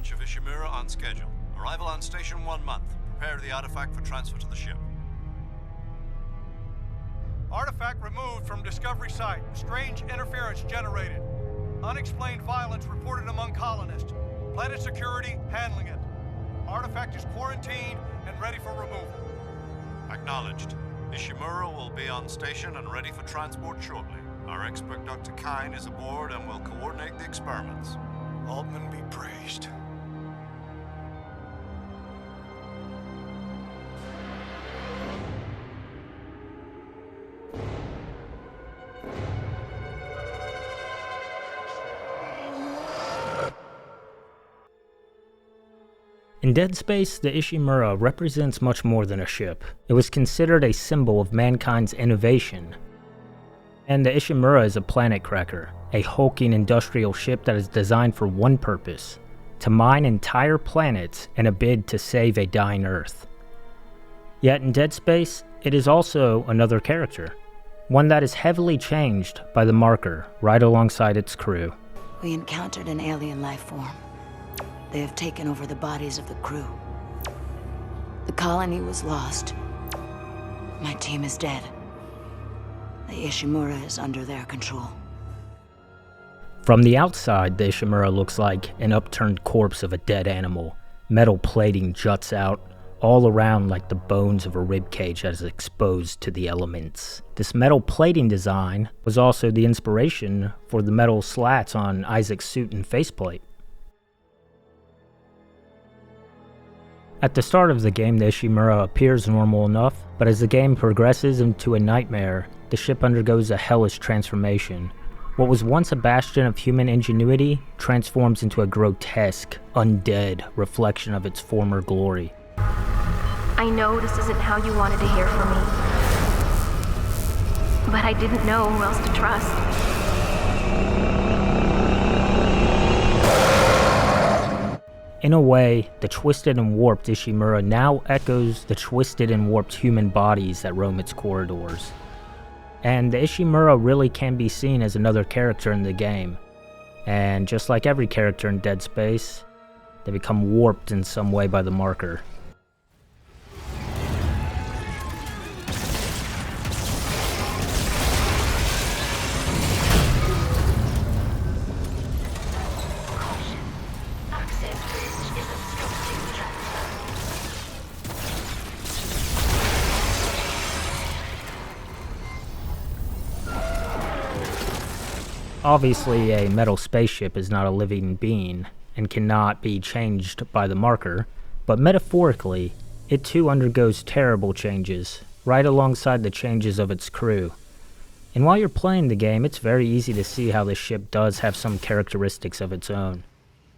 launch of Ishimura on schedule. Arrival on station 1 month. Prepare the artifact for transfer to the ship. Artifact removed from Discovery Site. Strange interference generated. Unexplained violence reported among colonists. Planet security handling it. Artifact is quarantined and ready for removal. Acknowledged. Ishimura will be on station and ready for transport shortly. Our expert Dr. Kine is aboard and will coordinate the experiments. Altman be praised. In Dead Space, the Ishimura represents much more than a ship. It was considered a symbol of mankind's innovation. And the Ishimura is a planet cracker, a hulking industrial ship that is designed for one purpose: to mine entire planets in a bid to save a dying Earth. Yet in Dead Space, it is also another character, one that is heavily changed by the marker right alongside its crew. We encountered an alien life form. They have taken over the bodies of the crew. The colony was lost. My team is dead. The Ishimura is under their control. From the outside, the Ishimura looks like an upturned corpse of a dead animal. Metal plating juts out all around like the bones of a ribcage that is exposed to the elements. This metal plating design was also the inspiration for the metal slats on Isaac's suit and faceplate. At the start of the game, the Ishimura appears normal enough, but as the game progresses into a nightmare, the ship undergoes a hellish transformation. What was once a bastion of human ingenuity transforms into a grotesque, undead reflection of its former glory. I know this isn't how you wanted to hear from me, but I didn't know who else to trust. In a way, the twisted and warped Ishimura now echoes the twisted and warped human bodies that roam its corridors. And the Ishimura really can be seen as another character in the game. And just like every character in Dead Space, they become warped in some way by the marker. Obviously, a metal spaceship is not a living being and cannot be changed by the marker, but metaphorically, it too undergoes terrible changes, right alongside the changes of its crew. And while you're playing the game, it's very easy to see how the ship does have some characteristics of its own.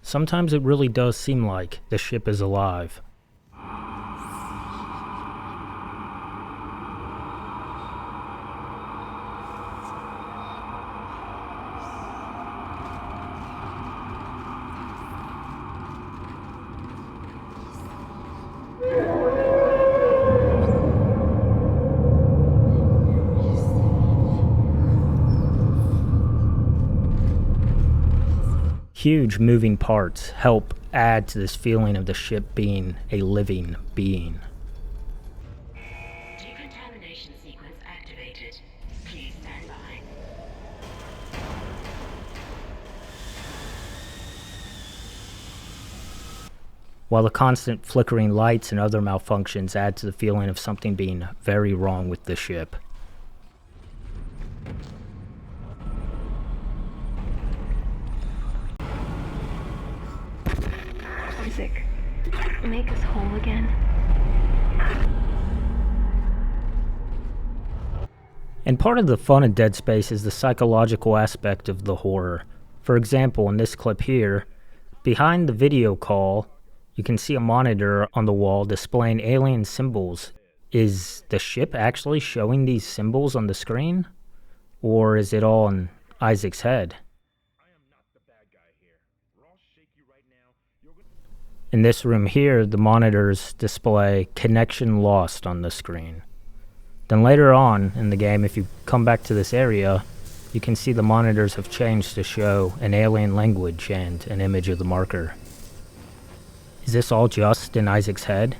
Sometimes it really does seem like the ship is alive. Huge moving parts help add to this feeling of the ship being a living being. Decontamination sequence activated. Please stand by. While the constant flickering lights and other malfunctions add to the feeling of something being very wrong with the ship. Isaac, make us whole again. And part of the fun of Dead Space is the psychological aspect of the horror. For example, in this clip here, behind the video call, you can see a monitor on the wall displaying alien symbols. Is the ship actually showing these symbols on the screen? Or is it all in Isaac's head? In this room here, the monitors display connection lost on the screen. Then later on in the game, if you come back to this area, you can see the monitors have changed to show an alien language and an image of the marker. Is this all just in Isaac's head?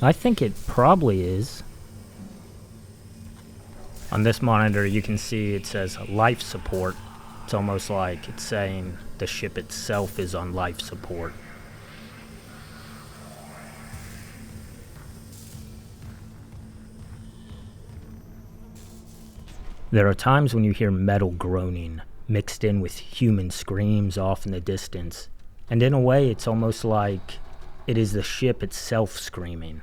I think it probably is. On this monitor you can see it says life support. It's almost like it's saying the ship itself is on life support. There are times when you hear metal groaning, mixed in with human screams off in the distance, and in a way it's almost like it is the ship itself screaming.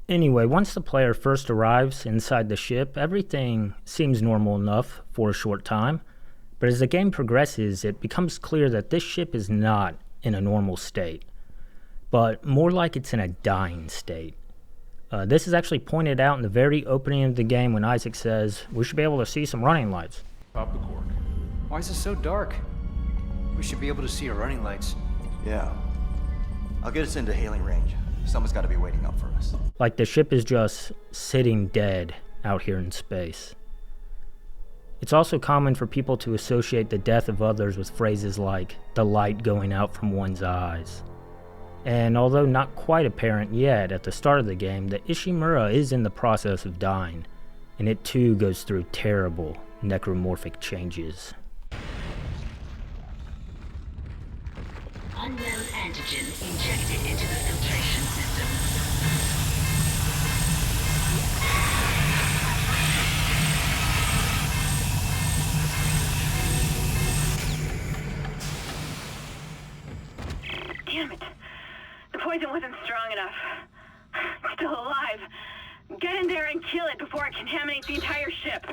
Anyway, once the player first arrives inside the ship, everything seems normal enough for a short time, but as the game progresses, it becomes clear that this ship is not in a normal state, but more like it's in a dying state. This is actually pointed out in the very opening of the game when Isaac says, "We should be able to see some running lights." Pop the cork. Why is it so dark? We should be able to see our running lights. Yeah. I'll get us into hailing range. Someone's got to be waiting up for us. Like the ship is just sitting dead out here in space. It's also common for people to associate the death of others with phrases like the light going out from one's eyes. And although not quite apparent yet at the start of the game, the Ishimura is in the process of dying, and it too goes through terrible necromorphic changes. Unknown antigen injected into the filtration system. Damn it. The poison wasn't strong enough. It's still alive. Get in there and kill it before it contaminates the entire ship.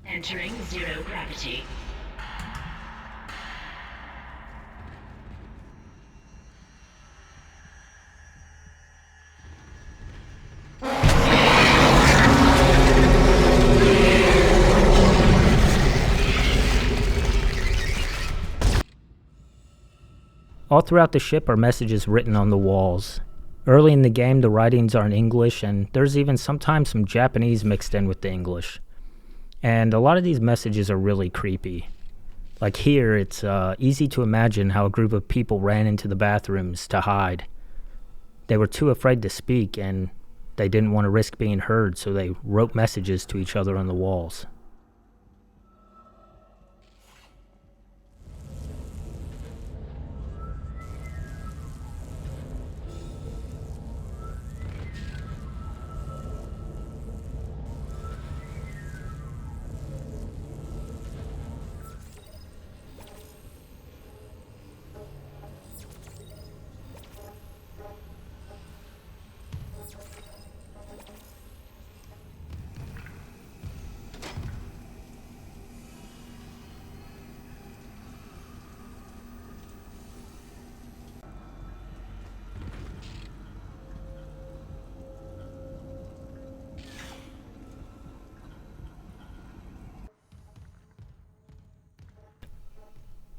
Entering zero gravity. All throughout the ship are messages written on the walls. Early in the game, the writings are in English, and there's even sometimes some Japanese mixed in with the English. And a lot of these messages are really creepy. Like here, it's easy to imagine how a group of people ran into the bathrooms to hide. They were too afraid to speak, and they didn't want to risk being heard, so they wrote messages to each other on the walls.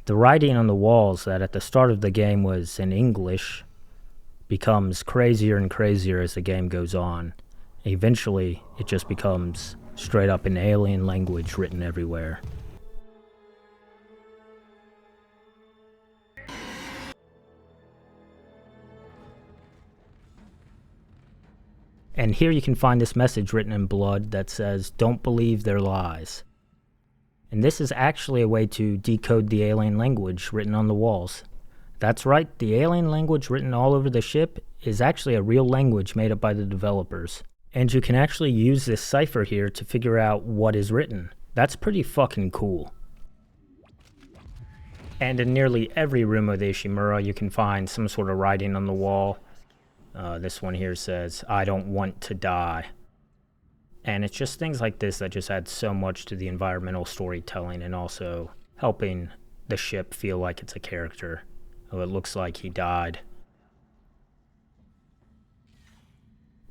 The writing on the walls that at the start of the game was in English becomes crazier and crazier as the game goes on. Eventually, it just becomes straight up an alien language written everywhere. And here you can find this message written in blood that says, "Don't believe their lies." And this is actually a way to decode the alien language written on the walls. That's right, the alien language written all over the ship is actually a real language made up by the developers. And you can actually use this cipher here to figure out what is written. That's pretty fucking cool. And in nearly every room of the Ishimura, you can find some sort of writing on the wall. This one here says, "I don't want to die." And it's just things like this that just add so much to the environmental storytelling and also helping the ship feel like it's a character. Oh, it looks like he died.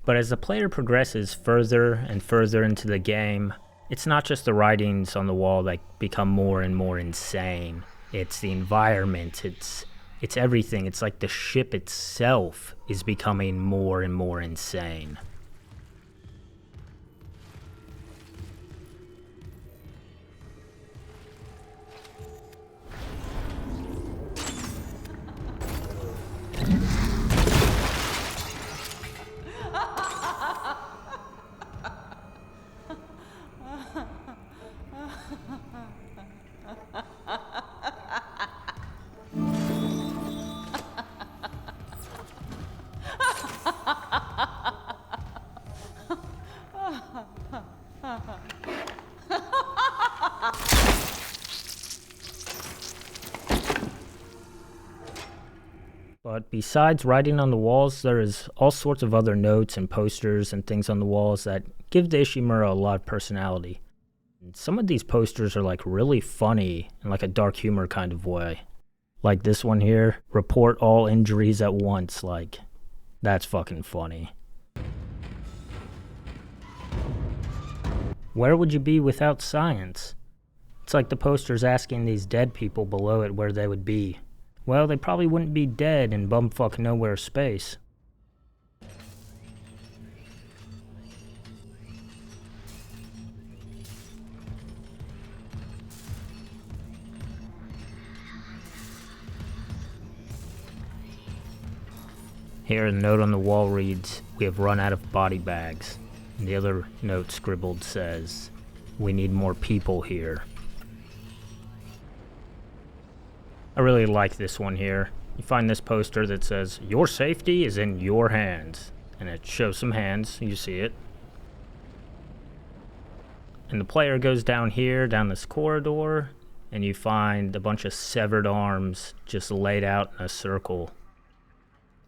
But as the player progresses further and further into the game, it's not just the writings on the wall that become more and more insane. It's the environment, it's everything. It's like the ship itself is becoming more and more insane. But besides writing on the walls, there is all sorts of other notes and posters and things on the walls that give the Ishimura a lot of personality. And some of these posters are like really funny in like a dark humor kind of way. Like this one here, "Report all injuries at once." Like, that's fucking funny. Where would you be without science? It's like the poster's asking these dead people below it where they would be. Well, they probably wouldn't be dead in bumfuck nowhere space. Here, a note on the wall reads, "We have run out of body bags." And the other note scribbled says, "We need more people here." I really like this one here. You find this poster that says, "Your safety is in your hands." And it shows some hands, you see it. And the player goes down here, down this corridor, and you find a bunch of severed arms just laid out in a circle.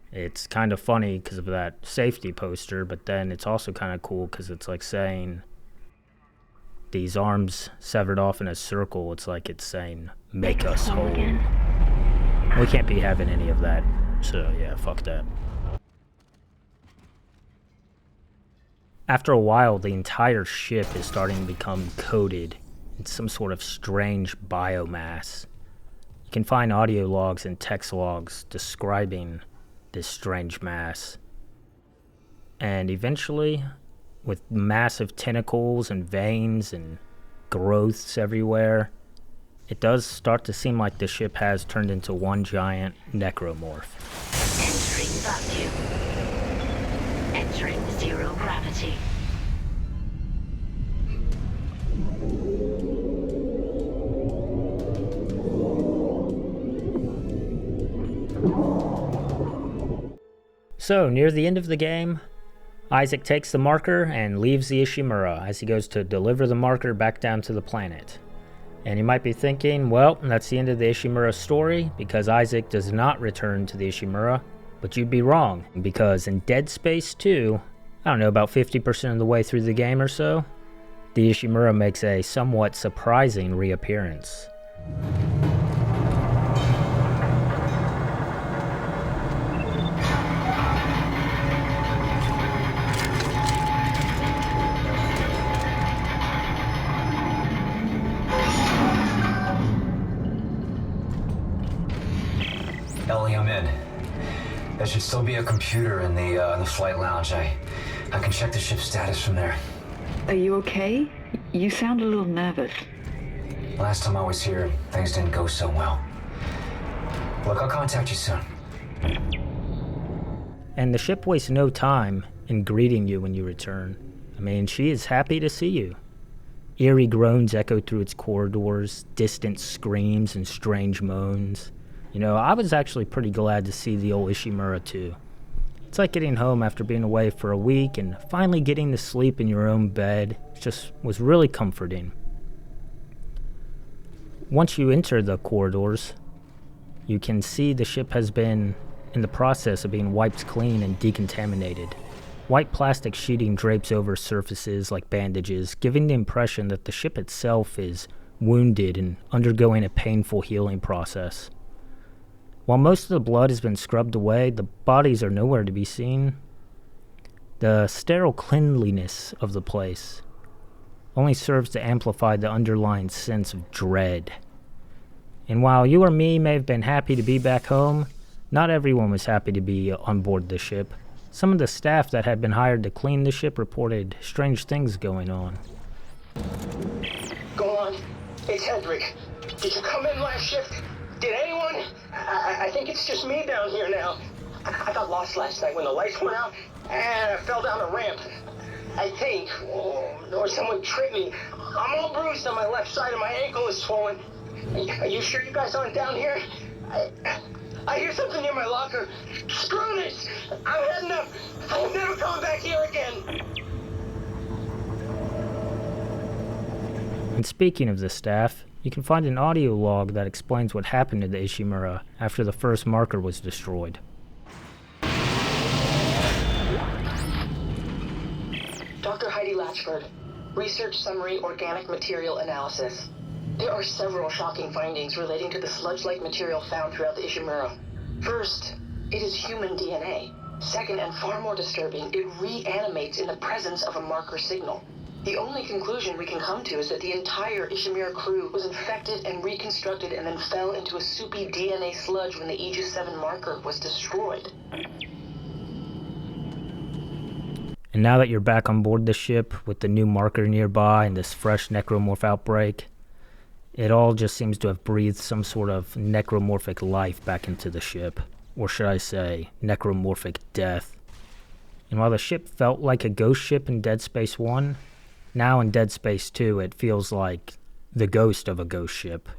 It's kind of funny because of that safety poster, but then it's also kind of cool because it's like saying, these arms severed off in a circle, it's like it's saying, "Make us whole." We can't be having any of that, so yeah, fuck that. After a while, the entire ship is starting to become coated in some sort of strange biomass. You can find audio logs and text logs describing this strange mass. And eventually, with massive tentacles and veins and growths everywhere, it does start to seem like the ship has turned into one giant necromorph. Entering vacuum. Entering zero gravity. So, near the end of the game, Isaac takes the marker and leaves the Ishimura as he goes to deliver the marker back down to the planet. And you might be thinking, well, that's the end of the Ishimura story, because Isaac does not return to the Ishimura. But you'd be wrong, because in Dead Space 2, I don't know, about 50% of the way through the game or so, the Ishimura makes a somewhat surprising reappearance. Ellie, I'm in. There should still be a computer in the flight lounge. I can check the ship's status from there. Are you okay? You sound a little nervous. Last time I was here, things didn't go so well. Look, I'll contact you soon. And the ship wastes no time in greeting you when you return. I mean, she is happy to see you. Eerie groans echo through its corridors, distant screams and strange moans. You know, I was actually pretty glad to see the old Ishimura too. It's like getting home after being away for a week and finally getting to sleep in your own bed. It just was really comforting. Once you enter the corridors, you can see the ship has been in the process of being wiped clean and decontaminated. White plastic sheeting drapes over surfaces like bandages, giving the impression that the ship itself is wounded and undergoing a painful healing process. While most of the blood has been scrubbed away, the bodies are nowhere to be seen. The sterile cleanliness of the place only serves to amplify the underlying sense of dread. And while you or me may have been happy to be back home, not everyone was happy to be on board the ship. Some of the staff that had been hired to clean the ship reported strange things going on. Go on. It's Hendrik. Did you come in last shift? Did anyone? I think it's just me down here now. I got lost last night when the lights went out, and I fell down a ramp. I think. Or someone tripped me. I'm all bruised on my left side and my ankle is swollen. Are you sure you guys aren't down here? I hear something near my locker. Screw this! I'm heading up. I'm never coming back here again. And speaking of the staff, you can find an audio log that explains what happened to the Ishimura after the first marker was destroyed. Dr. Heidi Latchford, Research Summary Organic Material Analysis. There are several shocking findings relating to the sludge-like material found throughout the Ishimura. First, it is human DNA. Second, and far more disturbing, it reanimates in the presence of a marker signal. The only conclusion we can come to is that the entire Ishimura crew was infected and reconstructed and then fell into a soupy DNA sludge when the Aegis 7 marker was destroyed. And now that you're back on board the ship with the new marker nearby and this fresh necromorph outbreak, it all just seems to have breathed some sort of necromorphic life back into the ship. Or should I say, necromorphic death. And while the ship felt like a ghost ship in Dead Space 1, now in Dead Space 2 it feels like the ghost of a ghost ship.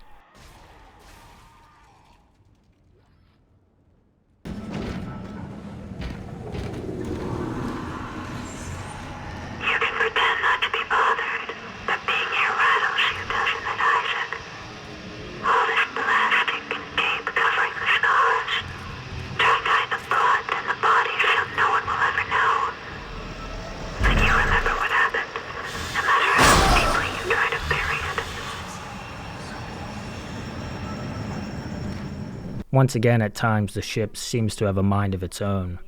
Once again, at times, the ship seems to have a mind of its own.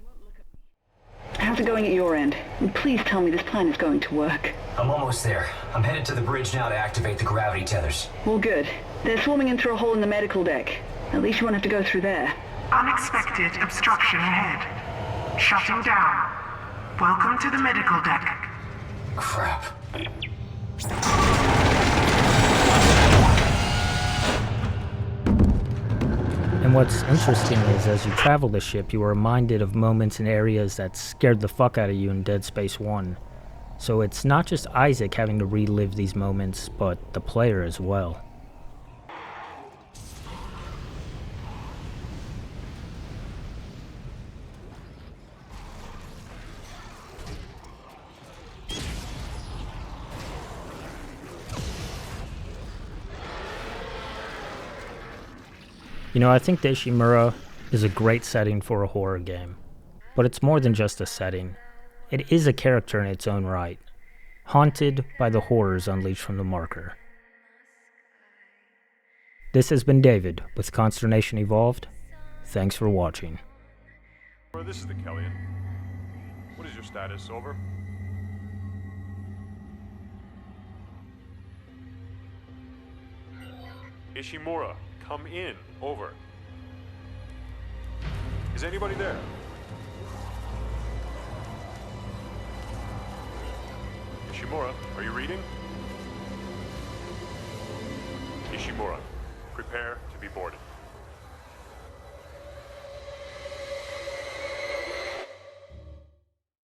How's it going at your end? And please tell me this plan is going to work. I'm almost there. I'm headed to the bridge now to activate the gravity tethers. Well, good. They're swarming in through a hole in the medical deck. At least you won't have to go through there. Unexpected obstruction ahead. Shutting down. Welcome to the medical deck. Crap. And what's interesting is, as you travel the ship, you are reminded of moments and areas that scared the fuck out of you in Dead Space 1. So it's not just Isaac having to relive these moments, but the player as well. You know, I think the Ishimura is a great setting for a horror game. But it's more than just a setting. It is a character in its own right, haunted by the horrors unleashed from the marker. This has been David with Consternation Evolved. Thanks for watching. This is the Kellion. What is your status? Over? Ishimura, come in. Over. Is anybody there? Ishimura, are you reading? Ishimura, prepare to be boarded.